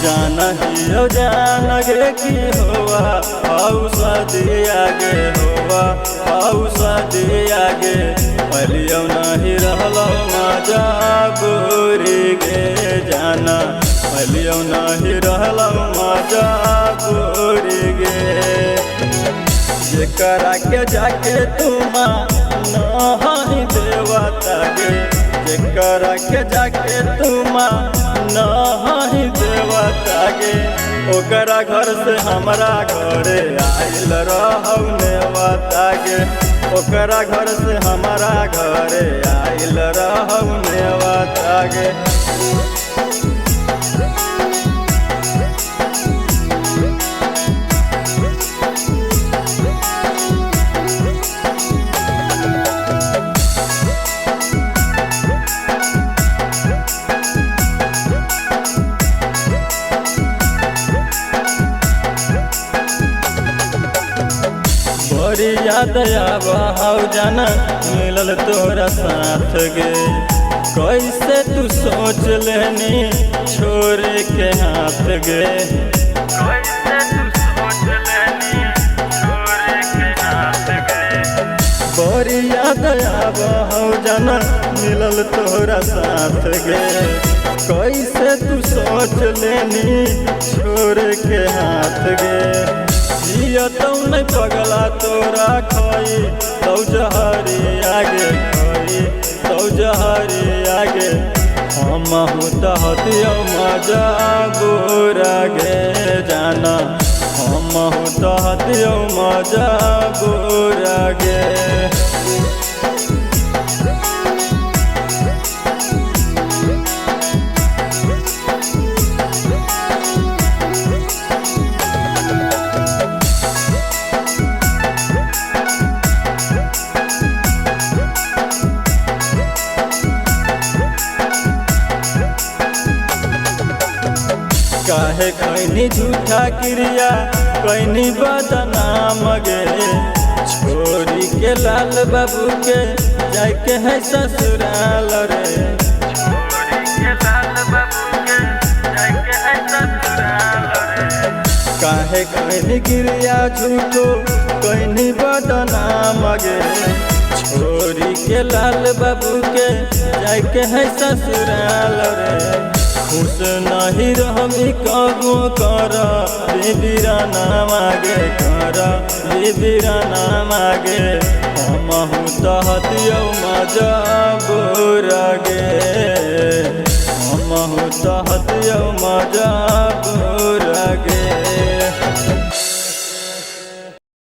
जाना ही जान गे की होवा हौसा दिया गे होवा हौसा दिया गे अलियो नहीं रहलो मजा गोरी गे जाना अलियो नहीं रहलो मजा गोरी गे जेकरा के जाके तुम नहीं देवता गे जेकरा के जाके तुम नहीं देवता गे ओकरा घर से हमरा घरे आइल रहौ नेवता गे ओकरा घर से हमरा घरे आइल रहौ नेवता गे। बड़ी याद आव जाना मिलल तोरा साथ गे कैसे तू सोच लेनी छोरे के हाथ गे कैसे तू सोच लेनी छोरे के हाथ गे। बड़ी याद आव जाना मिलल तोरा साथ गे कैसे तू सोच लेनी छोरे के हाथ गे तो नहीं पगला तोरा खोई तो जहरी आगे खोई तो जहरी आगे हम तो हतियो मजा बुरा गे जाना हम तो हतियो मजा बुरा गे। काहे कैनी झूठा क्रिया कैनी बदनाम गे छोरी के लाल बाबू के जाके है ससुराल रे छोरी के लाल बाबू के जाके है ससुराल रे। काहे कैनी क्रिया झूठो कैनी बदनाम गे छोरी के लाल बाबू के जाके है ससुराल रे खुश नहीं रहबी कबो कर बीबीराना मागे कर बीबीराना मागे हम तो हतियो मजा बुरा गे हम तो हतियो मजा बुरा गे।